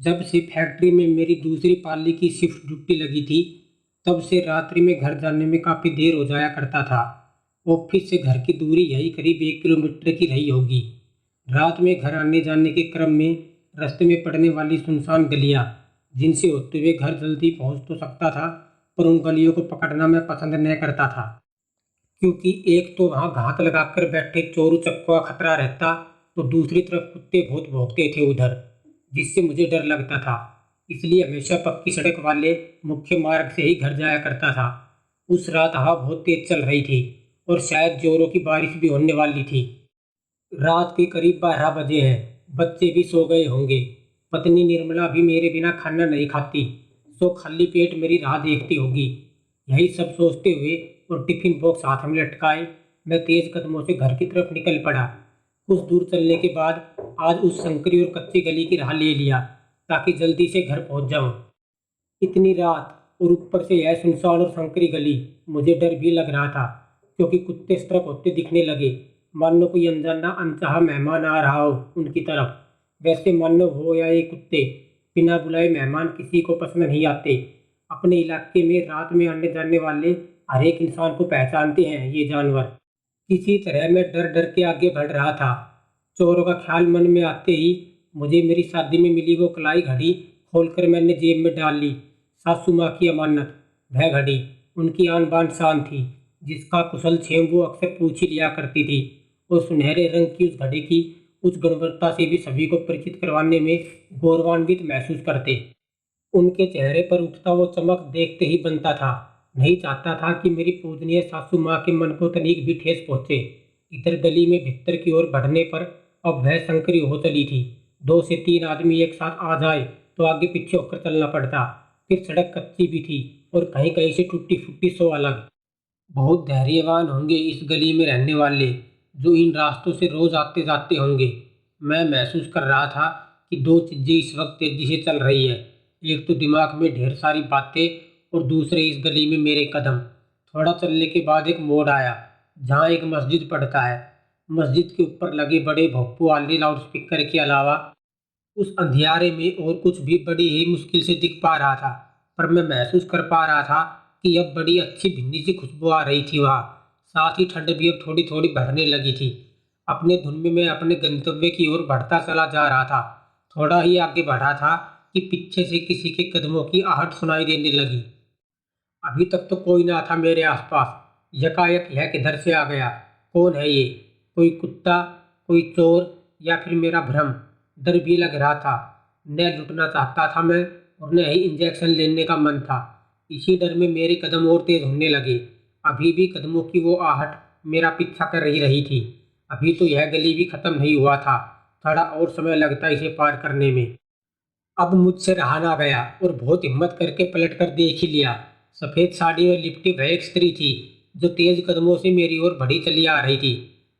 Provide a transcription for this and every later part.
जब से फैक्ट्री में मेरी दूसरी पाली की शिफ्ट ड्यूटी लगी थी, तब से रात्रि में घर जाने में काफ़ी देर हो जाया करता था। ऑफिस से घर की दूरी यही करीब 1 किलोमीटर की रही होगी। रात में घर आने जाने के क्रम में रास्ते में पड़ने वाली सुनसान गलियां, जिनसे होते हुए घर जल्दी पहुंच तो सकता था, पर उन गलियों को पकड़ना मैं पसंद नहीं करता था, क्योंकि एक तो वहां घात लगाकर बैठे चोर उचक्कों का खतरा रहता, तो दूसरी तरफ कुत्ते बहुत भौंकते थे उधर, जिससे मुझे डर लगता था। इसलिए हमेशा पक्की सड़क वाले मुख्य मार्ग से ही घर जाया करता था। उस रात हवा बहुत तेज चल रही थी और शायद जोरों की बारिश भी होने वाली थी। रात के करीब 12 बजे हैं। बच्चे भी सो गए होंगे। पत्नी निर्मला भी मेरे बिना खाना नहीं खाती, सो खाली पेट मेरी राह देखती होगी। यही सब सोचते हुए और टिफिन बॉक्स हाथ में लटकाए मैं तेज कदमों से घर की तरफ निकल पड़ा। कुछ दूर चलने के बाद आज उस संकरी और कच्ची गली की राह ले लिया, ताकि जल्दी से घर पहुंच जाऊं। इतनी रात और ऊपर से यह सुनसान और संकरी गली, मुझे डर भी लग रहा था, क्योंकि कुत्ते इस तरफ होते दिखने लगे, मानो कोई अनजाना अनचाहा मेहमान आ रहा हो उनकी तरफ। वैसे मानव हो या ये कुत्ते, बिना बुलाए मेहमान किसी को पसंद नहीं आते। अपने इलाके में रात में आने जाने वाले हर एक इंसान को पहचानते हैं ये जानवर। किसी तरह मैं डर डर के आगे बढ़ रहा था। चोरों का ख्याल मन में आते ही मुझे मेरी शादी में मिली वो कलाई घड़ी खोलकर मैंने जेब में डाल ली। सासू माँ की अमानत, वह घड़ी उनकी आन बान शान थी, जिसका कुशल क्षेम वो अक्सर पूछ ही लिया करती थी। और सुनहरे रंग की उस घड़ी की उच्च गुणवत्ता से भी सभी को परिचित करवाने में गौरवान्वित महसूस करते। उनके चेहरे पर उठता वो चमक देखते ही बनता था। नहीं चाहता था कि मेरी पूजनीय सासू माँ के मन को तनिक भी ठेस पहुंचे। इधर गली में भीतर की ओर बढ़ने पर अब वह संकरी हो चली थी। 2 से 3 आदमी एक साथ आ जाए तो आगे पीछे होकर चलना पड़ता। फिर सड़क कच्ची भी थी और कहीं कहीं से टूटी फूटी सो अलग। बहुत धैर्यवान होंगे इस गली में रहने वाले, जो इन रास्तों से रोज आते जाते होंगे। मैं महसूस कर रहा था कि दो चीजें इस वक्त तेजी से चल रही है। एक तो दिमाग में ढेर सारी बातें, और दूसरे इस गली में मेरे कदम। थोड़ा चलने के बाद एक मोड़ आया, जहाँ एक मस्जिद पड़ता है। मस्जिद के ऊपर लगे बड़े भोंपू वाले लाउडस्पीकर के अलावा उस अंधियारे में और कुछ भी बड़ी ही मुश्किल से दिख पा रहा था। पर मैं महसूस कर पा रहा था कि अब बड़ी अच्छी भिंडी सी खुशबू आ रही थी वहाँ। साथ ही ठंड भी अब थोड़ी थोड़ी बढ़ने लगी थी। अपने धुन में मैं अपने गंतव्य की ओर बढ़ता चला जा रहा था। थोड़ा ही आगे बढ़ा था कि पीछे से किसी के कदमों की आहट सुनाई देने लगी। अभी तक तो कोई ना था मेरे आसपास। यकायक यह किधर से आ गया? कौन है ये? कोई कुत्ता, कोई चोर, या फिर मेरा भ्रम? डर भी लग रहा था। न लुटना चाहता था मैं, और न ही इंजेक्शन लेने का मन था। इसी डर में मेरे कदम और तेज होने लगे। अभी भी कदमों की वो आहट मेरा पीछा कर ही रही थी। अभी तो यह गली भी खत्म नहीं हुआ था। थोड़ा और समय लगता इसे पार करने में। अब मुझसे रहा ना गया और बहुत हिम्मत करके पलट कर देख ही लिया। सफेद साड़ी में लिपटी वह एक स्त्री थी, जो तेज कदमों से मेरी ओर बढ़ी चली आ रही थी।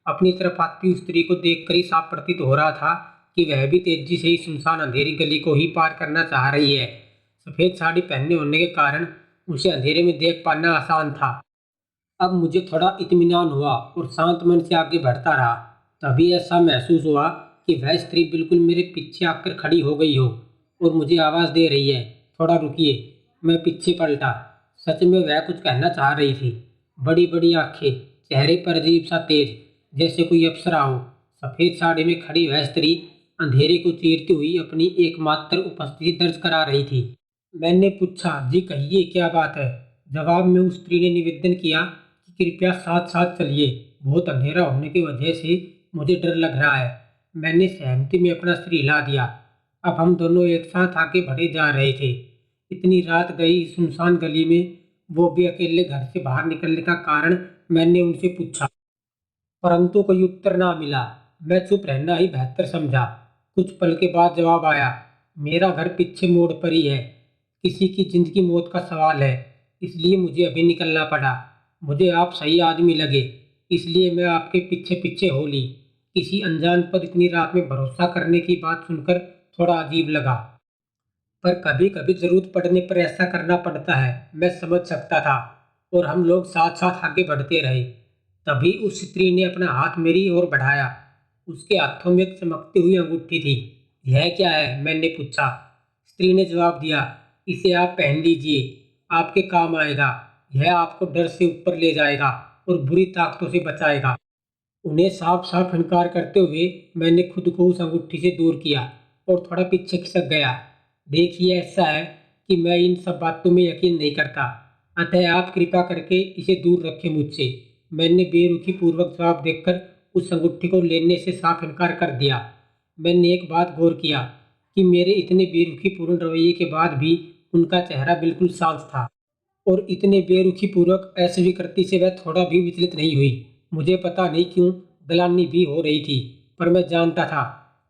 अपनी तरफ आती उस स्त्री को देखकर ही साफ प्रतीत हो रहा था कि वह भी तेजी से ही सुनसान अंधेरी गली को ही पार करना चाह रही है। सफेद साड़ी पहनने होने के कारण उसे अंधेरे में देख पाना आसान था। अब मुझे थोड़ा इत्मीनान हुआ और शांत मन से आगे बढ़ता रहा। तभी ऐसा महसूस हुआ कि वह स्त्री बिल्कुल मेरे पीछे आकर खड़ी हो गई हो और मुझे आवाज़ दे रही है, थोड़ा रुकिए। मैं पीछे पलटा। सच में वह कुछ कहना चाह रही थी। बड़ी बड़ी आंखें, चेहरे पर अजीब सा तेज, जैसे कोई अप्सरा हो। सफ़ेद साड़ी में खड़ी वह स्त्री अंधेरे को चीरती हुई अपनी एकमात्र उपस्थिति दर्ज करा रही थी। मैंने पूछा, जी कहिए, क्या बात है? जवाब में उस स्त्री ने निवेदन किया कि कृपया साथ साथ चलिए, बहुत अंधेरा होने की वजह से मुझे डर लग रहा है। मैंने सहमति में अपना सिर हिला दिया। अब हम दोनों एक साथ आगे बढ़े जा रहे थे। इतनी रात गई सुनसान गली में, वो भी अकेले घर से बाहर निकलने का कारण मैंने उनसे पूछा, परंतु कोई उत्तर ना मिला। मैं चुप रहना ही बेहतर समझा। कुछ पल के बाद जवाब आया, मेरा घर पीछे मोड़ पर ही है। किसी की जिंदगी मौत का सवाल है, इसलिए मुझे अभी निकलना पड़ा। मुझे आप सही आदमी लगे, इसलिए मैं आपके पीछे पीछे हो ली। किसी अनजान पर इतनी रात में भरोसा करने की बात सुनकर थोड़ा अजीब लगा, पर कभी कभी जरूरत पड़ने पर ऐसा करना पड़ता है, मैं समझ सकता था। और हम लोग साथ साथ आगे बढ़ते रहे। तभी उस स्त्री ने अपना हाथ मेरी ओर बढ़ाया। उसके हाथों में एक चमकती हुई अंगूठी थी। यह क्या है? मैंने पूछा। स्त्री ने जवाब दिया, इसे आप पहन लीजिए, आपके काम आएगा। यह आपको डर से ऊपर ले जाएगा और बुरी ताकतों से बचाएगा। उन्हें साफ साफ इनकार करते हुए मैंने खुद को उस अंगूठी से दूर किया और थोड़ा पीछे खिसक गया। देखिए, ऐसा है कि मैं इन सब बातों में यकीन नहीं करता, अतः आप कृपा करके इसे दूर रखें मुझसे। मैंने बेरुखी पूर्वक जवाब देकर उस अंगूठी को लेने से साफ इनकार कर दिया। मैंने एक बात गौर किया कि मेरे इतने बेरुखी पूर्ण रवैये के बाद भी उनका चेहरा बिल्कुल शांत था और इतने बेरुखी पूर्वक अस्वीकृति से वह थोड़ा भी विचलित नहीं हुई। मुझे पता नहीं क्यों गलानी भी हो रही थी, पर मैं जानता था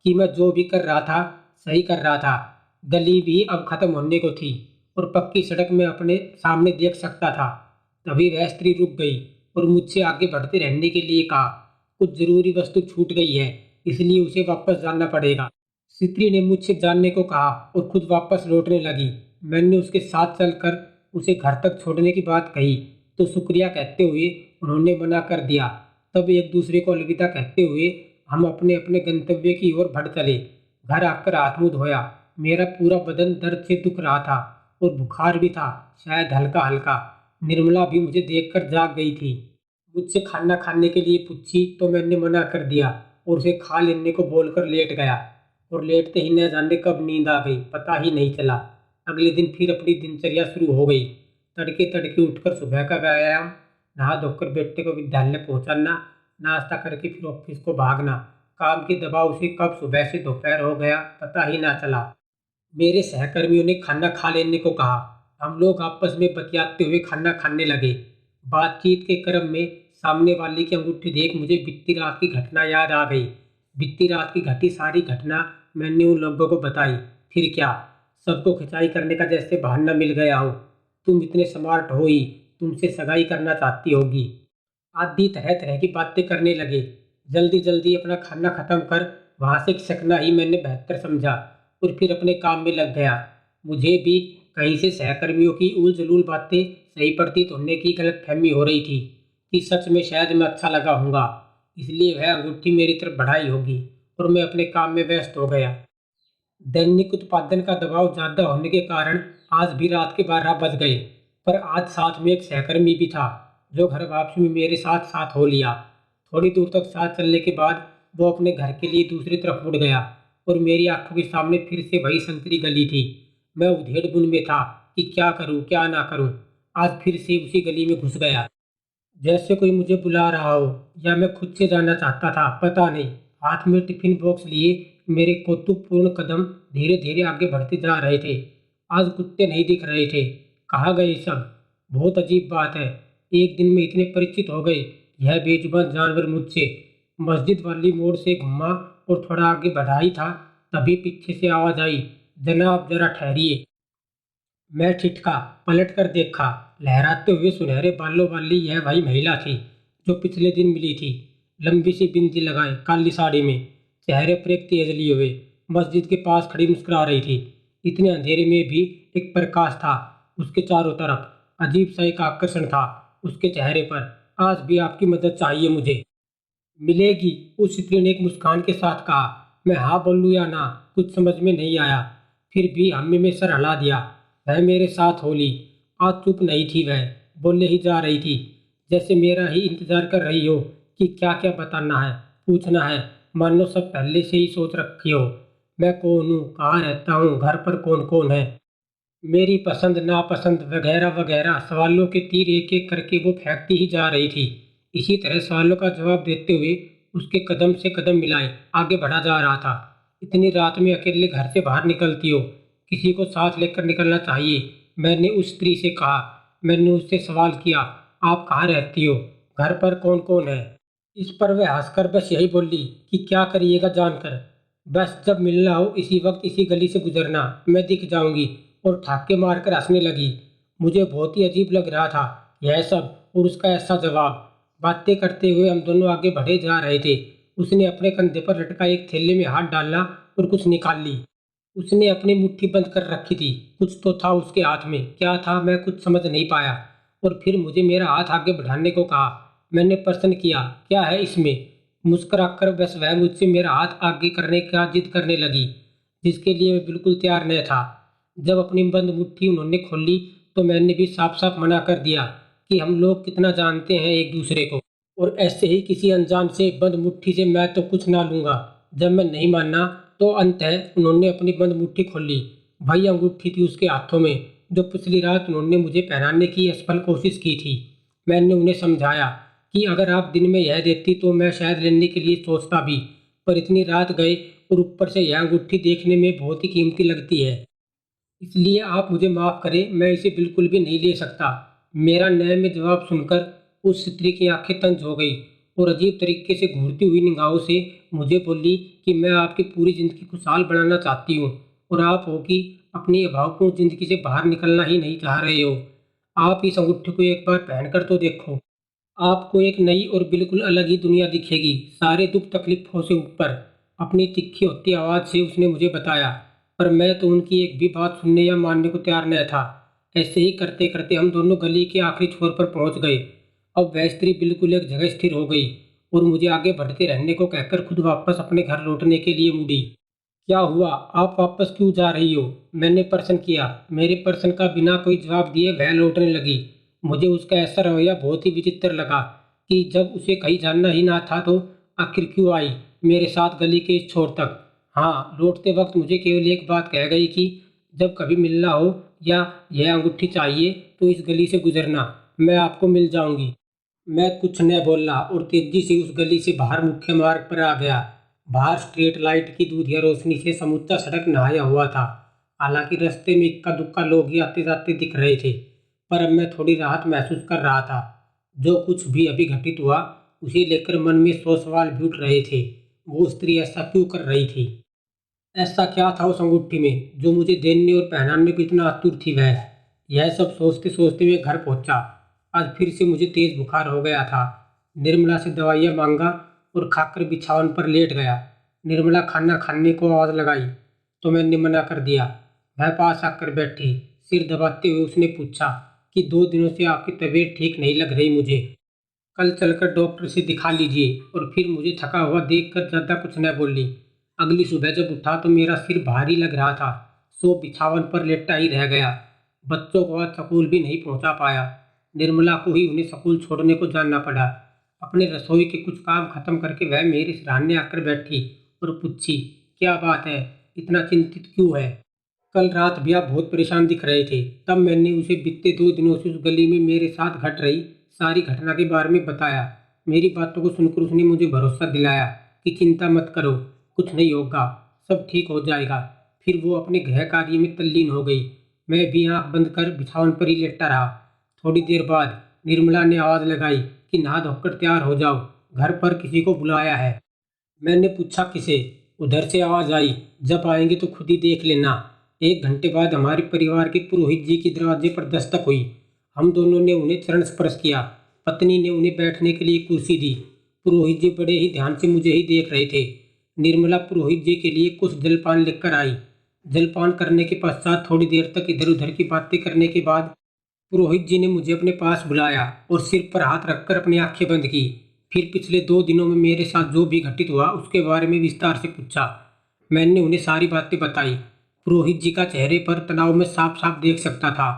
कि मैं जो भी कर रहा था सही कर रहा था। गली भी अब खत्म होने को थी और पक्की सड़क में अपने सामने देख सकता था। तभी वह स्त्री रुक गई और मुझसे आगे बढ़ते रहने के लिए कहा, कुछ जरूरी वस्तु छूट गई है, इसलिए उसे वापस जाना पड़ेगा। स्त्री ने मुझसे जानने को कहा और खुद वापस लौटने लगी। मैंने उसके साथ चलकर उसे घर तक छोड़ने की बात कही तो शुक्रिया कहते हुए उन्होंने मना कर दिया। तब एक दूसरे को अलविदा कहते हुए हम अपने अपने गंतव्य की ओर बढ़ चले। घर आकर हाथ मुंह धोया। मेरा पूरा बदन दर्द से दुख रहा था और बुखार भी था, शायद हल्का हल्का। निर्मला भी मुझे देखकर जाग गई थी। मुझसे खाना खाने के लिए पूछी तो मैंने मना कर दिया और उसे खा लेने को बोलकर लेट गया। और लेटते ही न जाने कब नींद आ गई, पता ही नहीं चला। अगले दिन फिर अपनी दिनचर्या शुरू हो गई। तड़के तड़के उठकर सुबह का व्यायाम, नहा धोकर बेटे को विद्यालय पहुंचाना, नाश्ता करके फिर ऑफिस को भागना। काम के दबाव से कब सुबह से दोपहर हो गया पता ही ना चला। मेरे सहकर्मियों ने खाना खा लेने को कहा। हम लोग आपस में बतियाते हुए खाना खाने लगे। बातचीत के क्रम में सामने वाले की अंगूठी देख मुझे बीती रात की घटना याद आ गई। बीती रात की घटी सारी घटना मैंने उन लोगों को बताई। फिर क्या, सबको खिंचाई करने का जैसे बहाना मिल गया हो। तुम इतने स्मार्ट हो ही, तुमसे सगाई करना चाहती होगी। आदि तरह तरह की बातें करने लगे। जल्दी जल्दी अपना खाना खत्म कर वहां से खिसकना ही मैंने बेहतर समझा और फिर अपने काम में लग गया। मुझे भी कहीं से सहकर्मियों की उल जलूल बातें सही प्रतीत होने की गलतफहमी हो रही थी कि सच में शायद मैं अच्छा लगा हूँगा, इसलिए वह अंगूठी मेरी तरफ बढ़ाई होगी और मैं अपने काम में व्यस्त हो गया। दैनिक उत्पादन का दबाव ज़्यादा होने के कारण आज भी रात के 12 बज गए, पर आज साथ में एक सहकर्मी भी था जो घर वापसी में मेरे साथ साथ हो लिया। थोड़ी दूर तक साथ चलने के बाद वो अपने घर के लिए दूसरी तरफ मुड़ गया और मेरी आंखों के सामने फिर से वही संकरी गली थी। मैं उधेड़ बुन में था कि क्या करूं क्या ना करूं। आज फिर से उसी गली में घुस गया, जैसे कोई मुझे बुला रहा हो या मैं खुद से जाना चाहता था, पता नहीं। हाथ में टिफिन बॉक्स लिए मेरे कौतुकपूर्ण कदम धीरे धीरे आगे बढ़ते जा रहे थे। आज कुत्ते नहीं दिख रहे थे। कहाँ गए सब? बहुत अजीब बात है, एक दिन में इतने परिचित हो गए यह बेजुबान जानवर मुझसे। मस्जिद वाली मोड़ से घूमा और थोड़ा आगे बढ़ा ही था, तभी पीछे से आवाज आई, जनाब जरा ठहरिए। मैं ठिठका, पलट कर देखा। लहराते हुए सुनहरे बालों वाली यह वही महिला थी जो पिछले दिन मिली थी। लंबी सी बिंदी लगाए, काली साड़ी में, चेहरे पर एक तेज लिए हुए, मस्जिद के पास खड़ी मुस्कुरा रही थी। इतने अंधेरे में भी एक प्रकाश था उसके चारों तरफ। अजीब सा एक आकर्षण था उसके चेहरे पर। आज भी आपकी मदद चाहिए मुझे। मिलेगी, उस स्त्री ने एक मुस्कान के साथ कहा। मैं हाँ बोलूँ या ना, कुछ समझ में नहीं आया। फिर भी हमें में सर हिला दिया। वह मेरे साथ होली। आज चुप नहीं थी, वह बोले ही जा रही थी, जैसे मेरा ही इंतजार कर रही हो कि क्या क्या बताना है, पूछना है। मानो सब पहले से ही सोच रखी हो। मैं कौन हूँ, कहाँ रहता हूँ, घर पर कौन कौन है, मेरी पसंद नापसंद वगैरह वगैरह सवालों के तीर एक एक करके वो फेंकती ही जा रही थी। इसी तरह सवालों का जवाब देते हुए उसके कदम से कदम मिलाए आगे बढ़ा जा रहा था। इतनी रात में अकेले घर से बाहर निकलती हो, किसी को साथ लेकर निकलना चाहिए, मैंने उस स्त्री से कहा। मैंने उससे सवाल किया, आप कहाँ रहती हो, घर पर कौन कौन है। इस पर वह हंसकर बस यही बोली कि क्या करिएगा जानकर, बस जब मिलना हो इसी वक्त इसी गली से गुजरना, मैं दिख जाऊंगी। और ठाके मारकर हंसने लगी। मुझे बहुत ही अजीब लग रहा था यह सब और उसका ऐसा जवाब। बातें करते हुए हम दोनों आगे बढ़े जा रहे थे। उसने अपने कंधे पर लटका एक थैले में हाथ डाला और कुछ निकाल ली। उसने अपनी मुट्ठी बंद कर रखी थी। कुछ तो था उसके हाथ में, क्या था मैं कुछ समझ नहीं पाया। और फिर मुझे मेरा हाथ आगे बढ़ाने को कहा। मैंने प्रश्न किया, क्या है इसमें। मुस्कुराकर बस वह मुझसे मेरा हाथ आगे करने का जिद करने लगी, जिसके लिए मैं बिल्कुल तैयार नहीं था। जब अपनी बंद मुट्ठी उन्होंने खोली तो मैंने भी साफ साफ मना कर दिया कि हम लोग कितना जानते हैं एक दूसरे को, और ऐसे ही किसी अनजान से बंद मुट्ठी से मैं तो कुछ ना लूंगा। जब मैं नहीं माना तो अंततः उन्होंने अपनी बंद मुट्ठी खोली। भाई अंगूठी थी उसके हाथों में जो पिछली रात उन्होंने मुझे पहनाने की असफल कोशिश की थी। मैंने उन्हें समझाया कि अगर आप दिन में यह देती तो मैं शायद लेने के लिए सोचता भी, पर इतनी रात गए और ऊपर से यह अंगूठी देखने में बहुत ही कीमती लगती है, इसलिए आप मुझे माफ़ करें, मैं इसे बिल्कुल भी नहीं ले सकता। मेरा नए में जवाब सुनकर उस स्त्री की आंखें तंज हो गई और अजीब तरीके से घूरती हुई निगाहों से मुझे बोली कि मैं आपकी पूरी ज़िंदगी खुशहाल बनाना चाहती हूँ और आप हो कि अपनी अभावपूर्ण ज़िंदगी से बाहर निकलना ही नहीं चाह रहे हो। आप इस अंगूठी को एक बार पहनकर तो देखो, आपको एक नई और बिल्कुल अलग ही दुनिया दिखेगी, सारे दुख तकलीफों से ऊपर। अपनी तिखी होती आवाज़ से उसने मुझे बताया, पर मैं तो उनकी एक भी बात सुनने या मानने को तैयार न था। ऐसे ही करते करते हम दोनों गली के आखिरी छोर पर पहुंच गए। अब वह स्त्री बिल्कुल एक जगह स्थिर हो गई और मुझे आगे बढ़ते रहने को कहकर खुद वापस अपने घर लौटने के लिए मुड़ी। क्या हुआ, आप वापस क्यों जा रही हो? मैंने प्रश्न किया। मेरे प्रश्न का बिना कोई जवाब दिए वह लौटने लगी। मुझे उसका ऐसा रवैया बहुत ही विचित्र लगा कि जब उसे कहीं जानना ही ना था तो आखिर क्यों आई मेरे साथ गली के इस छोर तक। हाँ, लौटते वक्त मुझे केवल एक बात कह गई कि जब कभी मिलना हो या यह अंगूठी चाहिए तो इस गली से गुजरना, मैं आपको मिल जाऊंगी। मैं कुछ न बोला और तेजी से उस गली से बाहर मुख्य मार्ग पर आ गया। बाहर स्ट्रीट लाइट की दूधिया रोशनी से समूचा सड़क नहाया हुआ था। हालांकि रास्ते में इक्का दुक्का लोग ही आते जाते दिख रहे थे, पर अब मैं थोड़ी राहत महसूस कर रहा था। जो कुछ भी अभी घटित हुआ उसे लेकर मन में 100 सवाल भी उठ रहे थे। वो स्त्री ऐसा क्यों कर रही थी? ऐसा क्या था उस अंगूठी में जो मुझे देने और पहनाने को इतना आतुर थी वह? यह सब सोचते सोचते मैं घर पहुंचा। आज फिर से मुझे तेज बुखार हो गया था। निर्मला से दवाइयाँ मांगा और खाकर बिछावन पर लेट गया। निर्मला खाना खाने को आवाज़ लगाई तो मैंने मना कर दिया। वह पास आकर बैठी। सिर दबाते हुए उसने पूछा कि 2 दिनों से आपकी तबीयत ठीक नहीं लग रही मुझे। कल चलकर डॉक्टर से दिखा लीजिए। और फिर मुझे थका हुआ देखकर ज़्यादा कुछ न बोली। अगली सुबह जब उठा तो मेरा सिर भारी लग रहा था, सो बिछावन पर लेटा ही रह गया। बच्चों को आज स्कूल भी नहीं पहुंचा पाया। निर्मला को ही उन्हें स्कूल छोड़ने को जाना पड़ा। अपने रसोई के कुछ काम खत्म करके वह मेरे सिरहाने आकर बैठी और पूछी, क्या बात है, इतना चिंतित क्यों है? कल रात भी आप बहुत परेशान दिख रहे थे। तब मैंने उसे बीते 2 दिनों से उस गली में मेरे साथ घट रही सारी घटना के बारे में बताया। मेरी बातों को सुनकर उसने मुझे भरोसा दिलाया कि चिंता मत करो, कुछ नहीं होगा, सब ठीक हो जाएगा। फिर वो अपने गृह कार्य में तल्लीन हो गई। मैं भी आंख बंद कर बिछावन पर ही लेटा रहा। थोड़ी देर बाद निर्मला ने आवाज़ लगाई कि नहा धोकर तैयार हो जाओ, घर पर किसी को बुलाया है। मैंने पूछा किसे? उधर से आवाज़ आई, जब आएंगे तो खुद ही देख लेना। 1 घंटे बाद हमारे परिवार के पुरोहित जी के दरवाजे पर दस्तक हुई। हम दोनों ने उन्हें चरण स्पर्श किया। पत्नी ने उन्हें बैठने के लिए कुर्सी दी। पुरोहित जी बड़े ही ध्यान से मुझे ही देख रहे थे। निर्मला पुरोहित जी के लिए कुछ जलपान लेकर आई। जलपान करने के पश्चात थोड़ी देर तक इधर उधर की बातें करने के बाद पुरोहित जी ने मुझे अपने पास बुलाया और सिर पर हाथ रखकर अपनी आंखें बंद की। फिर पिछले 2 दिनों में मेरे साथ जो भी घटित हुआ उसके बारे में विस्तार से पूछा। मैंने उन्हें सारी बातें बताई। पुरोहित जी का चेहरे पर तनाव में साफ साफ देख सकता था।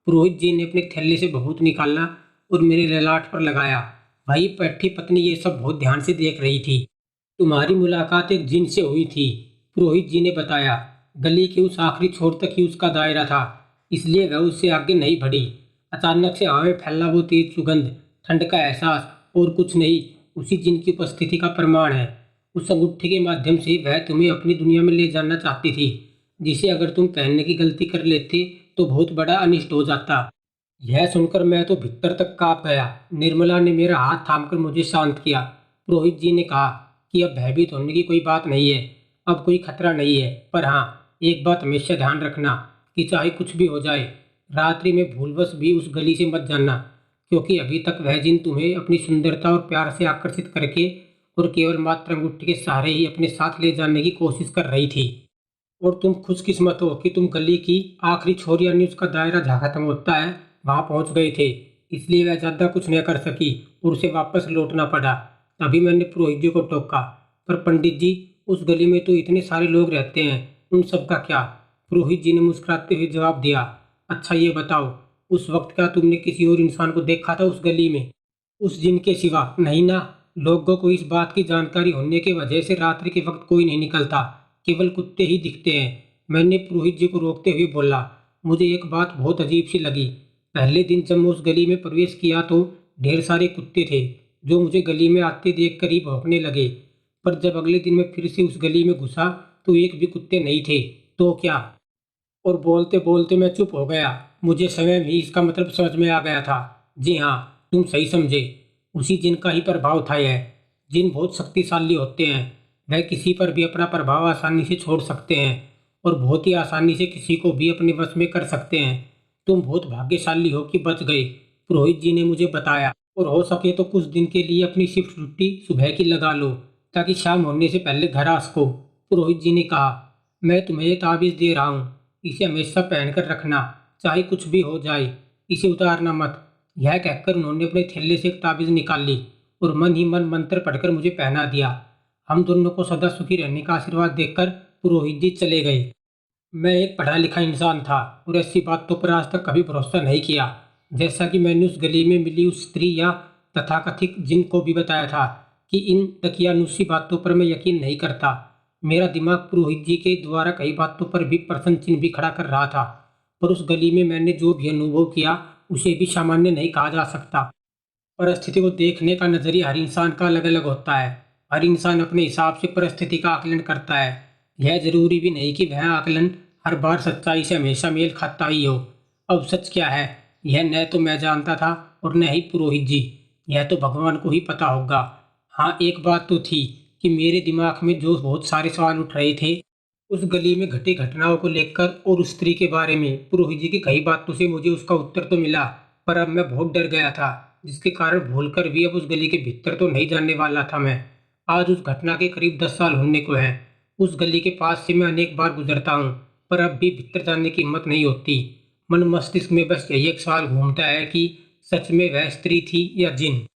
पुरोहित जी ने अपने थैले से बहुत निकाला और मेरे ललाट पर लगाया। भाई बैठी पत्नी ये सब बहुत ध्यान से देख रही थी। तुम्हारी मुलाकात एक जिन से हुई थी, पुरोहित जी ने बताया। गली के उस आखिरी छोर तक ही उसका दायरा था, इसलिए वह उससे आगे नहीं बढ़ी। अचानक से हवा में फैला वो तेज सुगंध, ठंड का एहसास और कुछ नहीं, उसी जिन की उपस्थिति का प्रमाण है। उस अंगूठी के माध्यम से वह तुम्हें अपनी दुनिया में ले जाना चाहती थी, जिसे अगर तुम पहनने की गलती कर लेते तो बहुत बड़ा अनिष्ट हो जाता। यह सुनकर मैं तो भीतर तक कांप गया। निर्मला ने मेरा हाथ थामकर मुझे शांत किया। पुरोहित जी ने कहा कि अब भयभीत होने की कोई बात नहीं है, अब कोई खतरा नहीं है। पर हाँ, एक बात हमेशा ध्यान रखना कि चाहे कुछ भी हो जाए, रात्रि में भूलवश भी उस गली से मत जाना, क्योंकि अभी तक वह जिन तुम्हें अपनी सुंदरता और प्यार से आकर्षित करके और केवल मात्र अंगूठी के सहारे ही अपने साथ ले जाने की कोशिश कर रही थी। और तुम खुशकिस्मत हो कि तुम गली की आखिरी छोर यानी उसका दायरा जहाँ खत्म होता है वहाँ पहुँच गए थे, इसलिए वह ज़्यादा कुछ न कर सकी और उसे वापस लौटना पड़ा। तभी मैंने पुरोहित जी को टोका, पर पंडित जी, उस गली में तो इतने सारे लोग रहते हैं, उन सब का क्या? पुरोहित जी ने मुस्कुराते हुए जवाब दिया। अच्छा ये बताओ, उस वक्त क्या तुमने किसी और इंसान को देखा था उस गली में, उस जिन के सिवा? नहीं ना। लोगों को इस बात की जानकारी होने की वजह से रात्रि के वक्त कोई नहीं निकलता, केवल कुत्ते ही दिखते हैं। मैंने पुरोहित जी को रोकते हुए बोला। मुझे एक बात बहुत अजीब सी लगी। पहले दिन जब मैं उस गली में प्रवेश किया तो ढेर सारे कुत्ते थे जो मुझे गली में आते देख कर ही भौंकने लगे। पर जब अगले दिन मैं फिर से उस गली में घुसा तो एक भी कुत्ते नहीं थे। तो क्या? और बोलते बोलते मैं चुप हो गया। मुझे स्वयं ही इसका मतलब समझ में आ गया था। जी हाँ, तुम सही समझे। उसी जिन का ही प्रभाव था यह। जिन बहुत शक्तिशाली होते हैं। वह किसी पर भी अपना प्रभाव आसानी से छोड़ सकते हैं और बहुत ही आसानी से किसी को भी अपने वश में कर सकते हैं। तुम बहुत भाग्यशाली हो कि बच गए, पुरोहित जी ने मुझे बताया। और हो सके तो कुछ दिन के लिए अपनी शिफ्ट छुट्टी सुबह की लगा लो ताकि शाम होने से पहले घर आ सको। पुरोहित जी ने कहा। मैं तुम्हें ये ताबीज़ दे रहा हूँ, इसे हमेशा पहन कर रखना, चाहे कुछ भी हो जाए, इसे उतारना मत। यह कहकर उन्होंने अपने थैले से एक ताबीज़ निकाल ली और मन ही मन मंत्र पढ़कर मुझे पहना दिया। हम दोनों को सदा सुखी रहने का आशीर्वाद देकर पुरोहित जी चले गए। मैं एक पढ़ा लिखा इंसान था और ऐसी बातों पर आज तक कभी भरोसा नहीं किया। जैसा कि मैंने उस गली में मिली उस स्त्री या तथाकथित जिन को भी बताया था कि इन दकियानुसी बातों पर मैं यकीन नहीं करता। मेरा दिमाग पुरोहित जी के द्वारा कई बातों पर भी प्रश्न चिन्ह भी खड़ा कर रहा था। पर उस गली में मैंने जो भी अनुभव किया उसे भी सामान्य नहीं कहा जा सकता। परिस्थिति को देखने का नजरिया हर इंसान का अलग अलग होता है। हर इंसान अपने हिसाब से परिस्थिति का आकलन करता है। यह जरूरी भी नहीं कि वह आकलन हर बार सच्चाई से हमेशा मेल खाता ही हो। अब सच क्या है, यह न तो मैं जानता था और न ही पुरोहित जी। यह तो भगवान को ही पता होगा। हाँ, एक बात तो थी कि मेरे दिमाग में जो बहुत सारे सवाल उठ रहे थे उस गली में घटी घटनाओं को लेकर और उस स्त्री के बारे में। पुरोहित जी की कई बातों से मुझे उसका उत्तर तो मिला, पर अब मैं बहुत डर गया था, जिसके कारण भूलकर भी अब उस गली के भीतर तो नहीं जाने वाला था मैं। आज उस घटना के करीब 10 साल होने को हैं। उस गली के पास से मैं अनेक बार गुजरता हूँ, पर अब भी भीतर जाने की हिम्मत नहीं होती। मन मस्तिष्क में बस यही एक सवाल घूमता है कि सच में वह स्त्री थी या जिन।